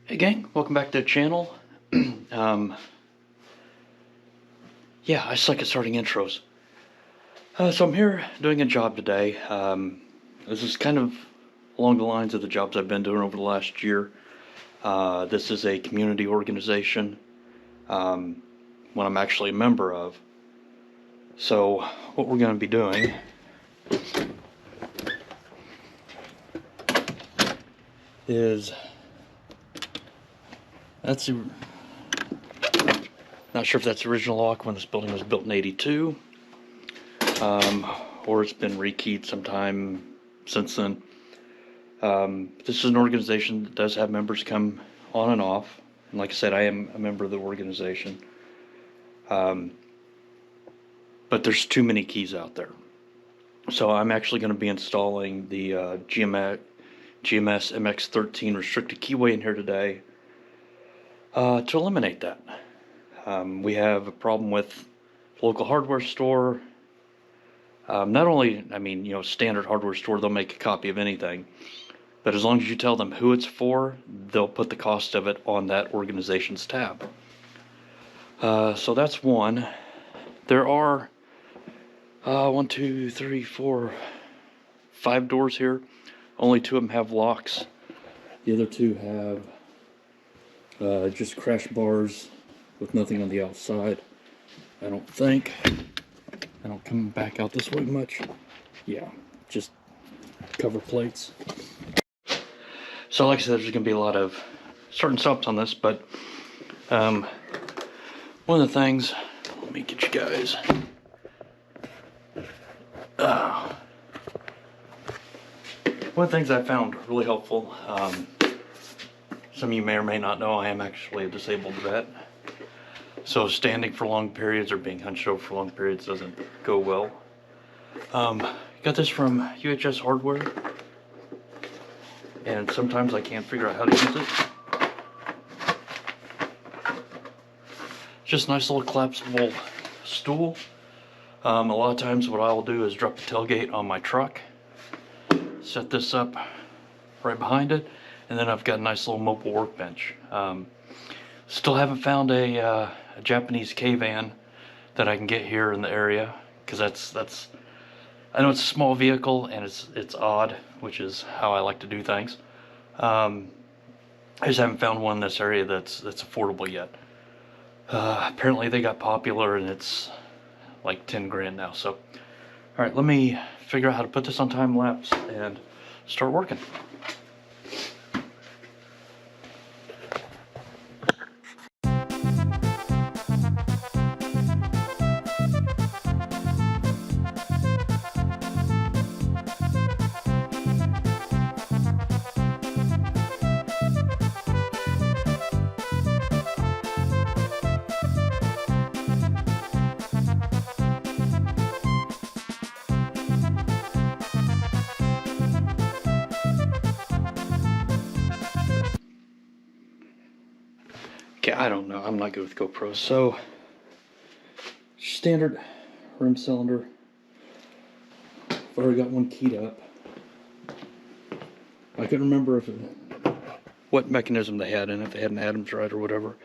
Hey gang, welcome back to the channel. Yeah, I suck at starting intros. So I'm here doing a job today. This is kind of along the lines of the jobs I've been doing over the last year. This is a community organization, one I'm actually a member of. So what we're going to be doing is, not sure if that's the original lock when this building was built in '82, or it's been rekeyed sometime since then. This is an organization that does have members come on and off, and like I said, I am a member of the organization. But there's too many keys out there. So I'm actually going to be installing the GMS MX 13 restricted keyway in here today to eliminate that. We have a problem with local hardware store. Not only, standard hardware store, they'll make a copy of anything, but as long as you tell them who it's for, they'll put the cost of it on that organization's tab. So that's one. There are 1, 2, 3, 4, 5 doors here. Only 2 of them have locks. The other 2 have just crash bars with nothing on the outside. I don't think. I don't come back out this way much. Yeah, just cover plates. So like I said, there's going to be a lot of start and stops on this, but one of the things, let me get you guys. One of the things I found really helpful, some of you may or may not know I am actually a disabled vet. So standing for long periods or being hunched over for long periods doesn't go well. Got this from UHS Hardware, and sometimes I can't figure out how to use it. Just a nice little collapsible stool. A lot of times what I'll do is drop the tailgate on my truck, set this up right behind it, and then I've got a nice little mobile workbench. Still haven't found a Japanese K-van that I can get here in the area, because that's I know it's a small vehicle and it's odd, which is how I like to do things. I just haven't found one in this area that's affordable yet. Apparently they got popular and it's like 10 grand now. So, all right, let me figure out how to put this on time lapse and start working. Okay, I don't know. I'm not good with GoPros. So, standard rim cylinder. I've already got one keyed up. I couldn't remember what mechanism they had in it, if they had an Adams ride or whatever.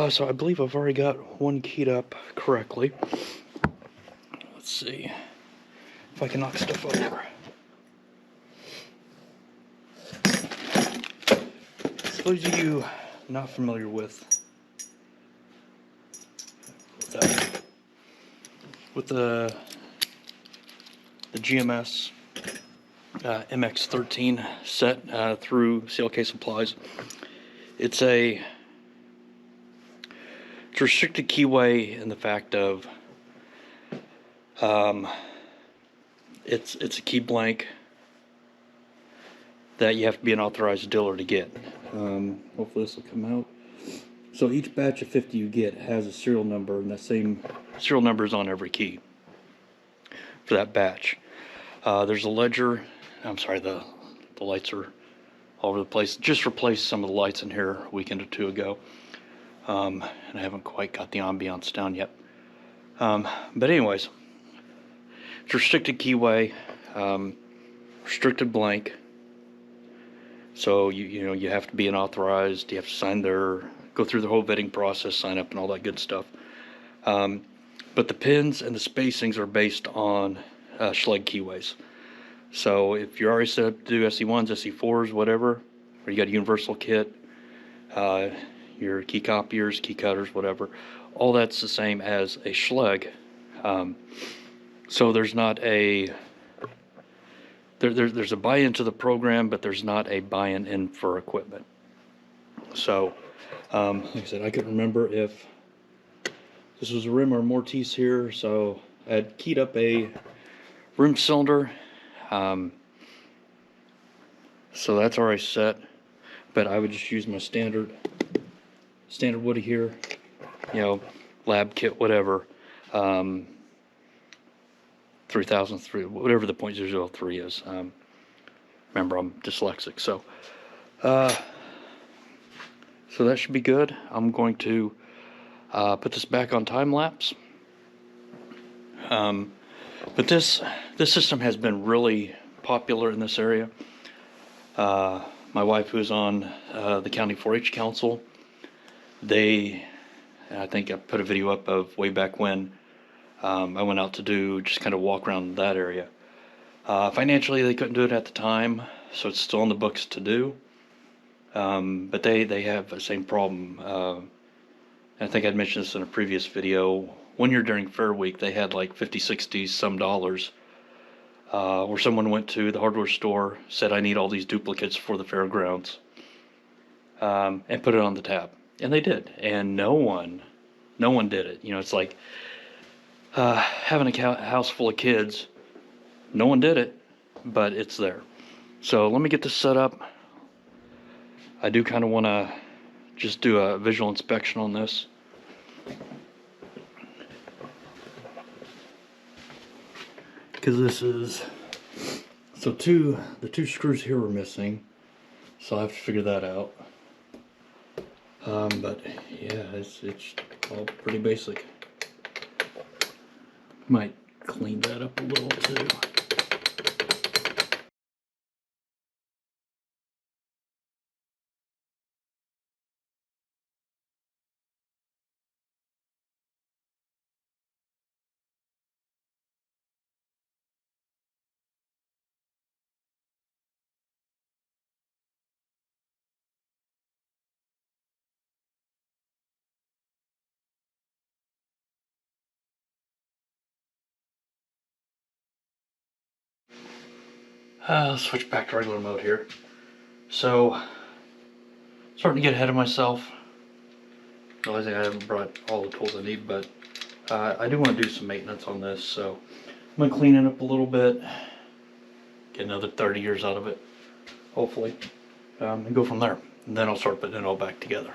So I believe I've already got one keyed up correctly. Let's see if I can knock stuff over. For those of you not familiar with the GMS MX 13 set through CLK Supplies, it's a restricted keyway in the fact of it's a key blank that you have to be an authorized dealer to get. Hopefully this will come out. So each batch of 50 you get has a serial number, and that same serial number is on every key for that batch. There's a ledger. I'm sorry, the lights are all over the place. Just replaced some of the lights in here a weekend or 2 ago, and I haven't quite got the ambiance down yet. But anyways, it's restricted keyway, restricted blank. So you have to be an authorized, you have to go through the whole vetting process, sign up and all that good stuff. But the pins and the spacings are based on Schlage keyways. So if you're already set up to do SE1s, SE4s, whatever, or you got a universal kit, your key copiers, key cutters, whatever, all that's the same as a Schlage. So there's not there's a buy-in to the program, but there's not a buy-in in for equipment. So, like I said, I couldn't remember if this was a rim or mortise here, so I had keyed up a rim cylinder. So that's already set, but I would just use my standard woody here, lab kit, whatever, 3003, whatever the .003 is. Remember, I'm dyslexic, so that should be good. I'm going to put this back on time lapse. But this system has been really popular in this area. My wife, who's on the county 4-H council, I think I put a video up of way back when I went out to just kind of walk around that area. Financially, they couldn't do it at the time, so it's still on the books to do. But they have the same problem. I think I'd mentioned this in a previous video. One year during Fair Week, they had like 50, 60 some dollars, where someone went to the hardware store, said, I need all these duplicates for the fairgrounds, and put it on the tab. And they did. And no one did it. It's like having a house full of kids. No one did it, but it's there. So let me get this set up. I do kind of want to just do a visual inspection on this. Because this is, so the two screws here were missing, so I have to figure that out. But yeah, it's all pretty basic. Might clean that up a little too. Let's switch back to regular mode here. So, starting to get ahead of myself. Realizing I haven't brought all the tools I need, but I do want to do some maintenance on this. So, I'm going to clean it up a little bit, get another 30 years out of it, hopefully, and go from there. And then I'll start putting it all back together.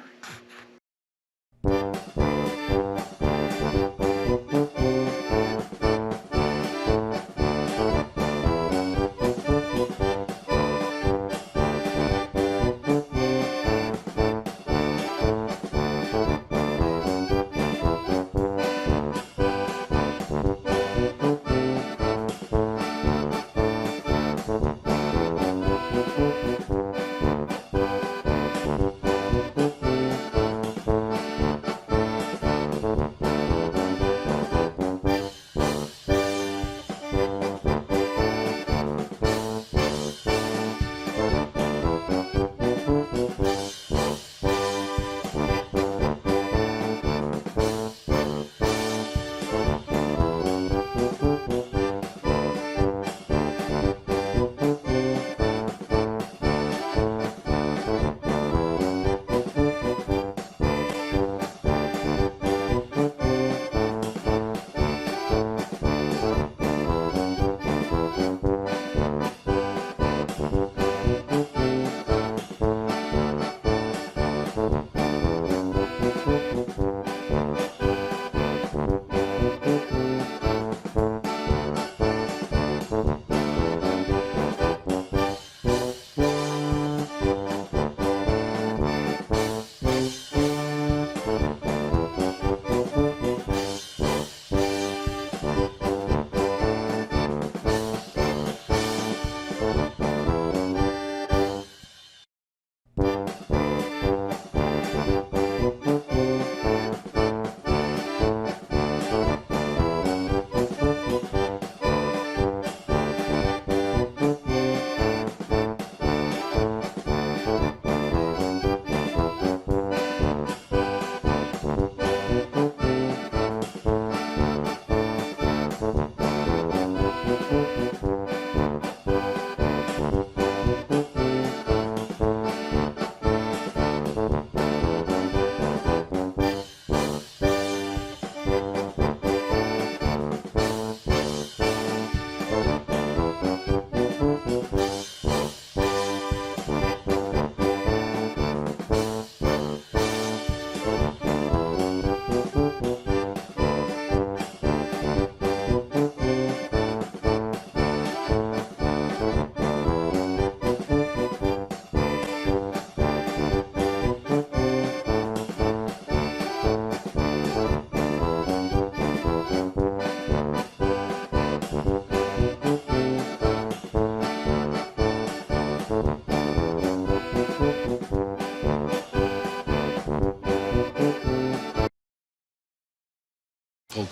Polka,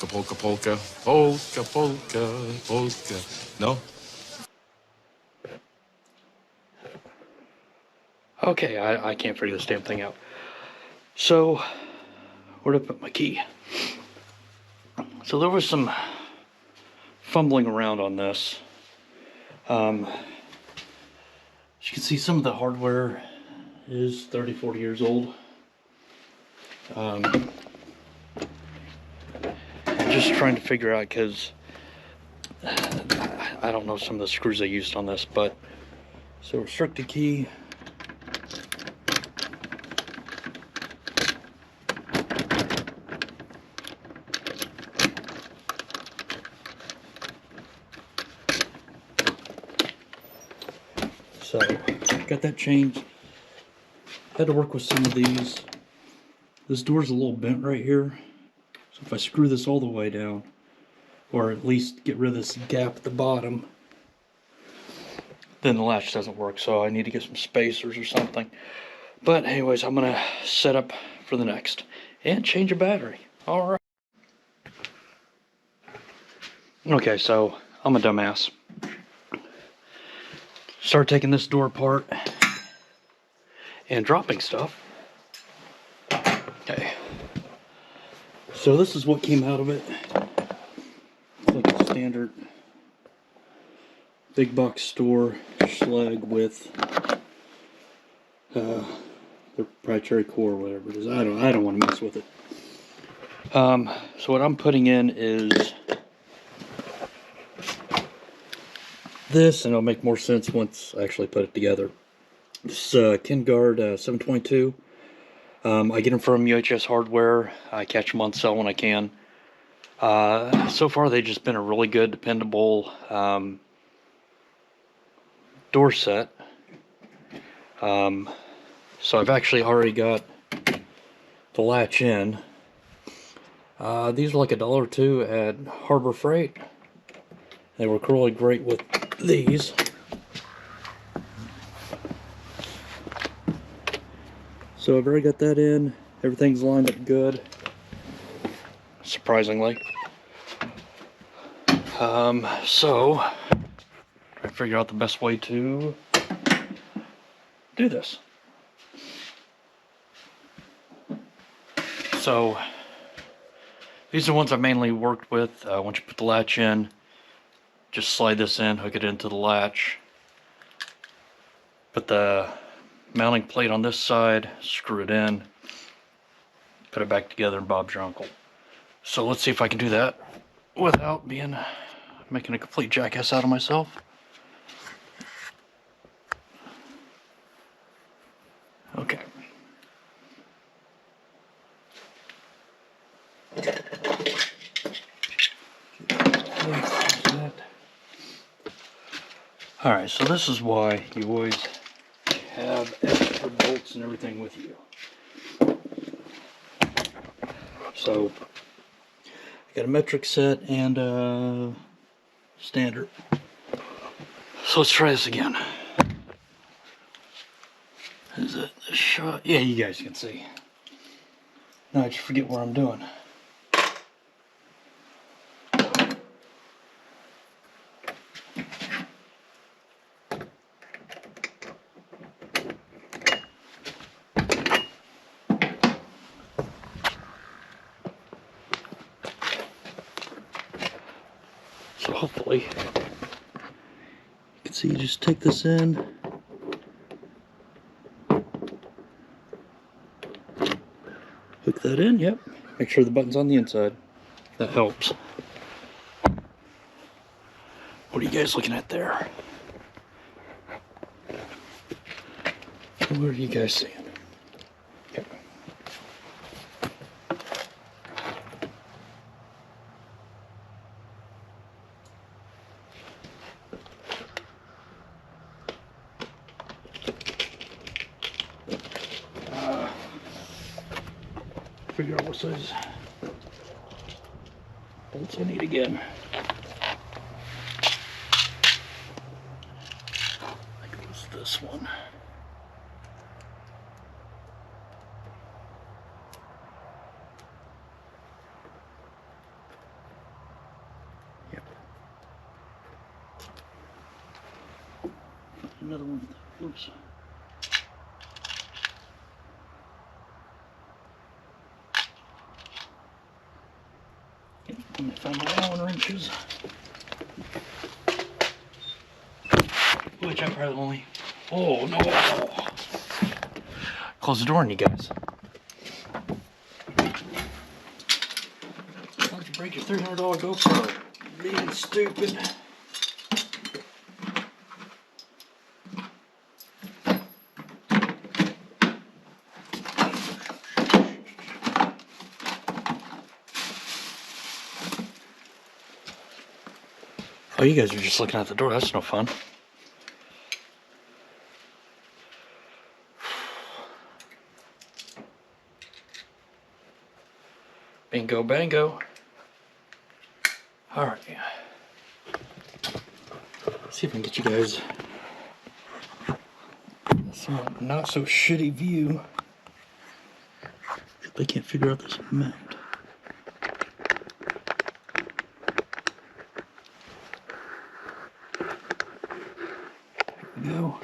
polka, polka, polka, polka, polka. No? Okay, I can't figure this damn thing out. So, where'd I put my key? So there was some fumbling around on this. As you can see, some of the hardware is 30, 40 years old. I'm just trying to figure out, because I don't know some of the screws I used on this, but so restricted key. So got that changed. Had to work with some of these. This door's a little bent right here. So if I screw this all the way down, or at least get rid of this gap at the bottom, then the latch doesn't work. So I need to get some spacers or something. But anyways, I'm gonna set up for the next and change a battery. All right. Okay, so I'm a dumbass. Start taking this door apart and dropping stuff. Okay. So this is what came out of it. It's like a standard big box store slag with their proprietary core or whatever it is. I don't want to mess with it. So what I'm putting in is this, and it'll make more sense once I actually put it together. This KinGuard 722. I get them from UHS Hardware. I catch them on sale when I can. So far, they've just been a really good, dependable door set. So I've actually already got the latch in. These are like $1 or $2 at Harbor Freight. They work really great with these. So I've already got that in. Everything's lined up good, surprisingly. So I figured out the best way to do this. So these are the ones I mainly worked with. Once you put the latch in, just slide this in, hook it into the latch. Put the mounting plate on this side, screw it in, put it back together, and Bob's your uncle. So let's see if I can do that without making a complete jackass out of myself. Okay. Alright, so this is why you always have extra bolts and everything with you. So I got a metric set and a standard. So let's try this again. Is it a shot? Yeah, you guys can see. Now I just forget what I'm doing. So hopefully, you can see, you just take this in. Hook that in, yep. Make sure the button's on the inside. That helps. What are you guys looking at there? What are you guys seeing? Okay. Figure out what size bolts I need again. one. Yep. Another one. Oops. Yep. Let me find my Allen wrenches. Which I probably only. Oh no! Close the door on you guys. Don't you break your $300 GoPro? Being stupid. Oh, you guys are just looking out the door. That's no fun. Bingo, bango. All right. See if I can get you guys some not so shitty view. They can't figure out this mount. There we go.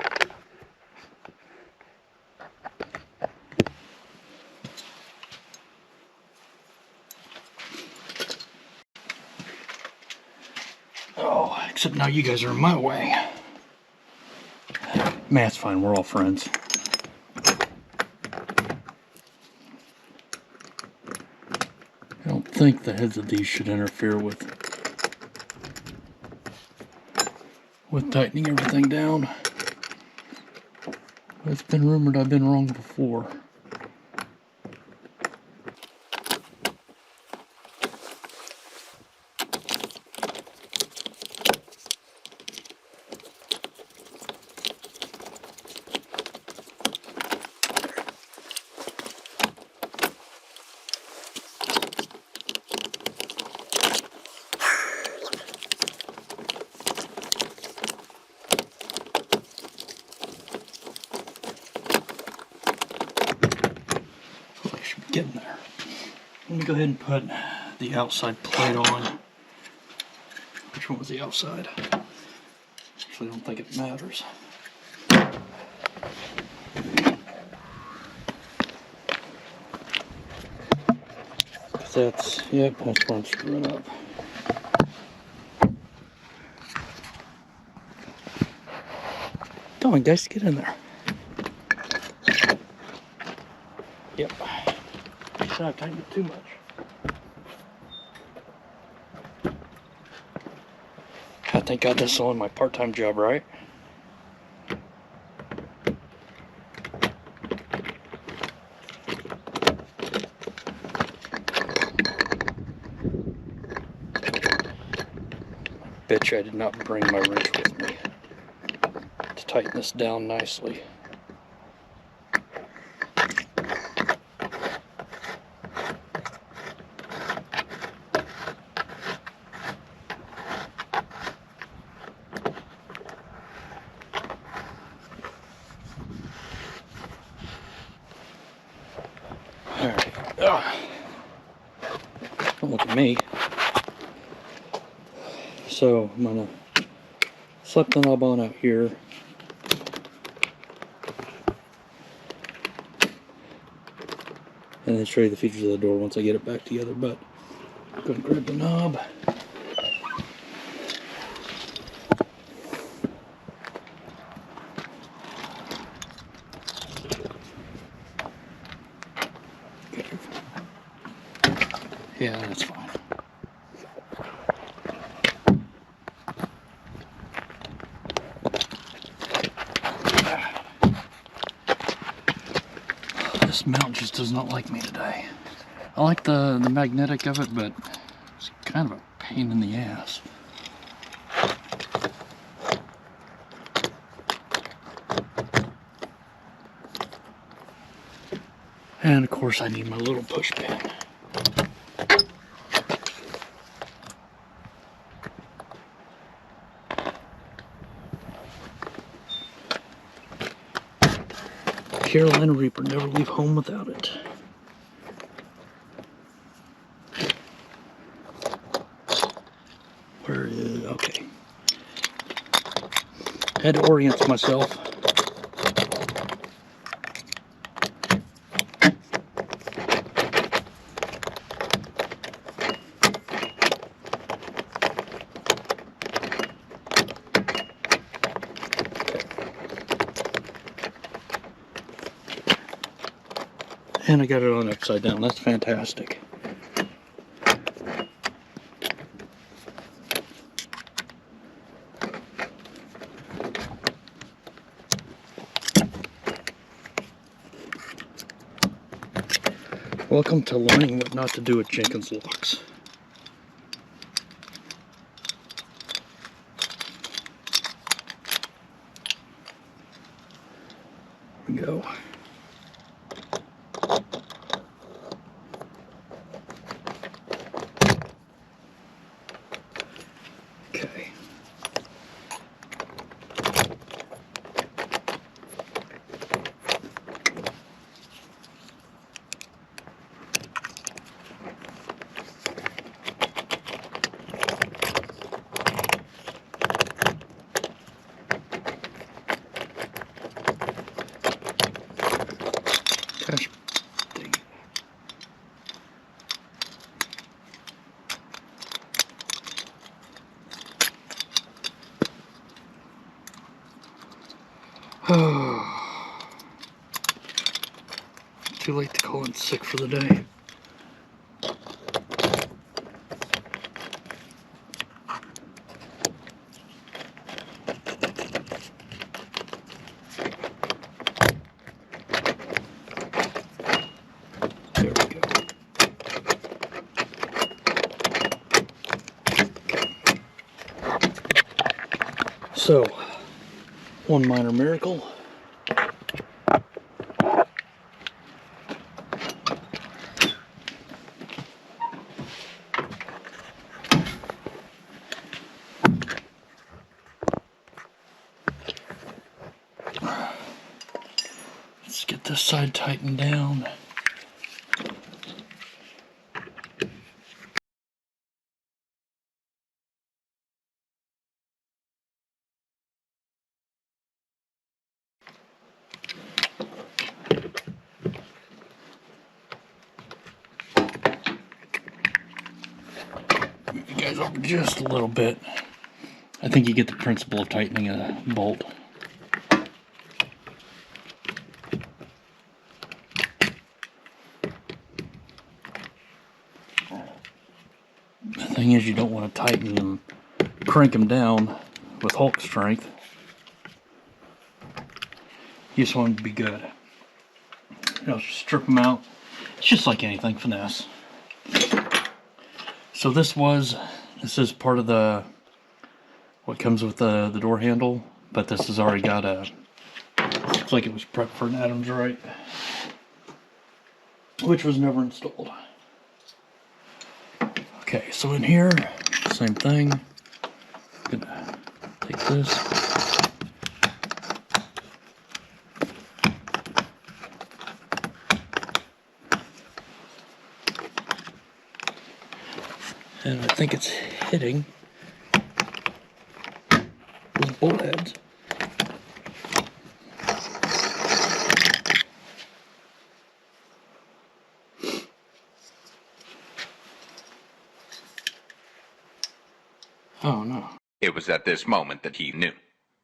Oh, except now you guys are in my way. Man, it's fine. We're all friends. I don't think the heads of these should interfere with tightening everything down. It's been rumored I've been wrong before. Getting there. Let me go ahead and put the outside plate on. Which one was the outside? Actually, I don't think it matters. That's, yep, that's where I'm screwing up. Come on, guys, get in there. Yep. I've tightened it too much. I thank God this is only my part-time job, right? Bet you I did not bring my wrench with me to tighten this down nicely. Don't look at me. So I'm gonna slip the knob on out here. And then show you the features of the door once I get it back together. But I'm gonna grab the knob. Yeah, that's fine. This mount just does not like me today. I like the magnetic of it, but it's kind of a pain in the ass. And of course I need my little push pin. Carolina Reaper, never leave home without it. Where is, okay. Had to orient myself. And I got it on upside down. That's fantastic. Welcome to learning what not to do with Jenkins locks. Here we go. Okay. Gosh, dang it. Too late to call in sick for the day. There we go. So, one minor miracle. Let's get this side tightened down. Move you guys up just a little bit. I think you get the principle of tightening a bolt. The thing is, you don't want to tighten them, crank them down with Hulk strength. You just want them to be good. You know, just strip them out. It's just like anything, finesse. So this is part of the what comes with the door handle, but this has already got a, looks like it was prepped for an Adams right, which was never installed. Okay, so in here, same thing. I'm gonna take this. And I think it's hitting those bolt heads. Oh no. It was at this moment that he knew.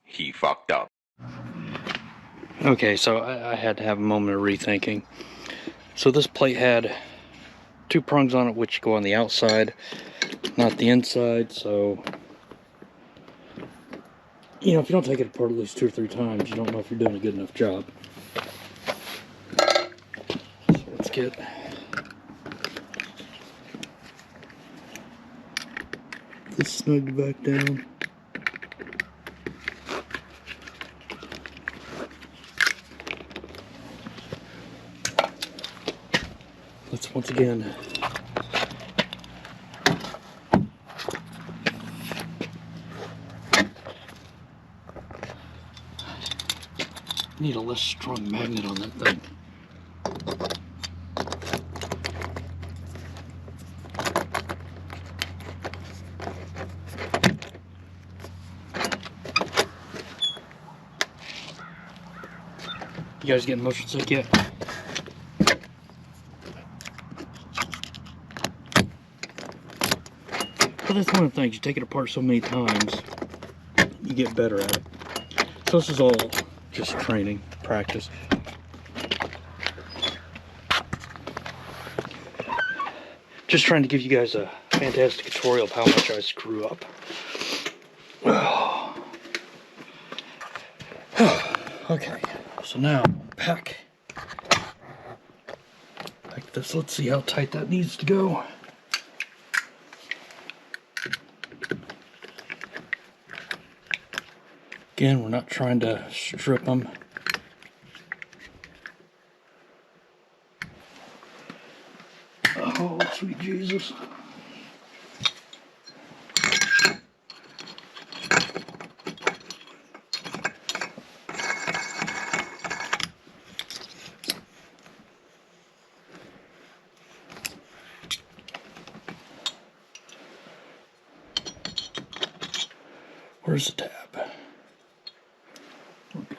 He fucked up. Okay, so I had to have a moment of rethinking. So this plate had two prongs on it which go on the outside, not the inside, so you know, if you don't take it apart at least 2 or 3 times, you don't know if you're doing a good enough job. So let's get this snugged back down. Let's once again Need a less strong magnet on that thing. You guys getting motion sick yet? But that's one of the things, you take it apart so many times, you get better at it. So this is all just training, practice. Just trying to give you guys a fantastic tutorial of how much I screw up. Okay, so now pack this. Let's see how tight that needs to go. Again, we're not trying to strip them. Oh, sweet Jesus. Where's the tab? There we go.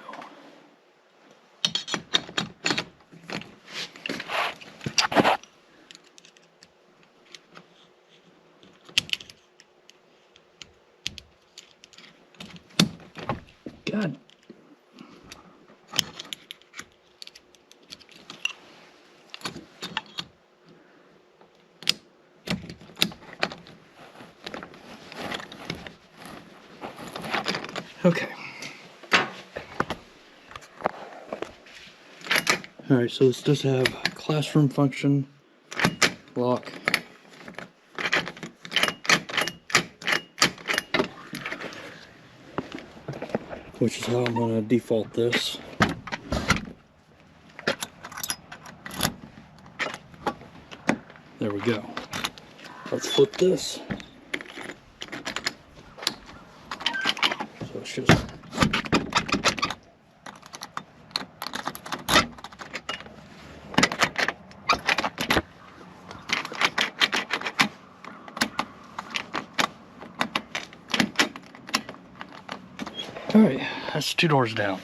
God. Okay. Alright, so this does have classroom function, lock, which is how I'm going to default this. There we go. Let's flip this. So it's just alright, that's 2 doors down.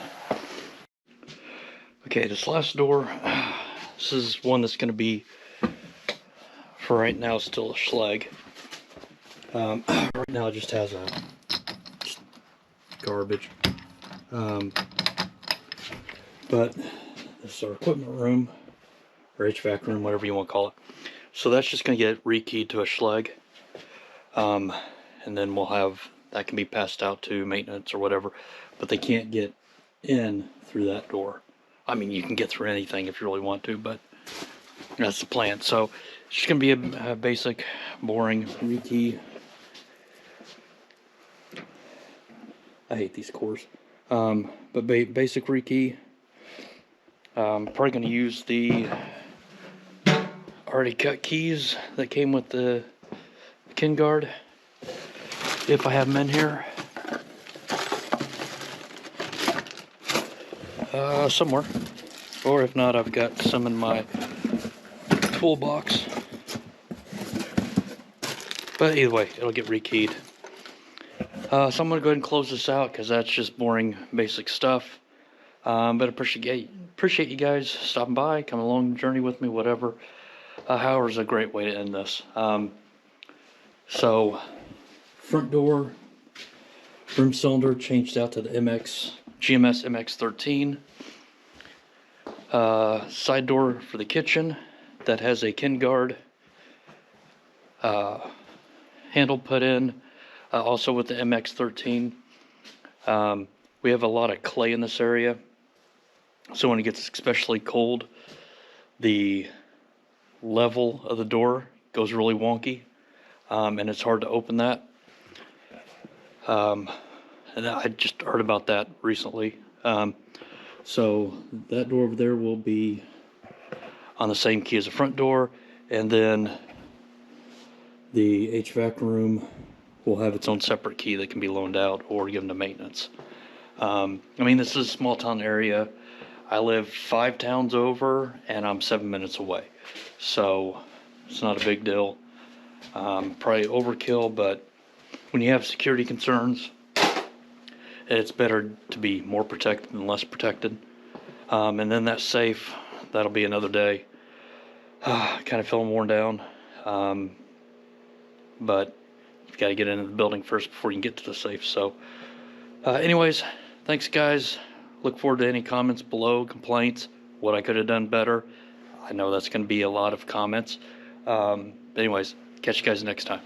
Okay, this last door, this is one that's going to be, for right now, still a schleg. Right now it just has a garbage. But this is our equipment room, or HVAC room, whatever you want to call it. So that's just going to get rekeyed to a schleg. And then we'll have, that can be passed out to maintenance or whatever. But they can't get in through that door. I mean, you can get through anything if you really want to, but that's the plan. So it's just going to be a basic, boring rekey. I hate these cores. But basic rekey. Probably going to use the already cut keys that came with the kin guard, if I have them in here. Somewhere. Or if not, I've got some in my toolbox. But either way, it'll get rekeyed. So I'm going to go ahead and close this out because that's just boring, basic stuff. But appreciate you guys stopping by, coming along the journey with me, whatever. However is a great way to end this. So, front door, room cylinder changed out to the GMS MX 13. Side door for the kitchen that has a kin guard handle put in, also with the MX 13. We have a lot of clay in this area, so when it gets especially cold, the level of the door goes really wonky, and it's hard to open that. And I just heard about that recently. So that door over there will be on the same key as the front door, and then the HVAC room will have its own separate key that can be loaned out or given to maintenance. I mean, this is a small town area. I live 5 towns over, and I'm 7 minutes away. So it's not a big deal. Probably overkill, but when you have security concerns, it's better to be more protected than less protected. And then that safe, that'll be another day. Kind of feeling worn down. But you've got to get into the building first before you can get to the safe. So anyways, thanks guys. Look forward to any comments below, complaints, what I could have done better. I know that's going to be a lot of comments. Anyways, catch you guys next time.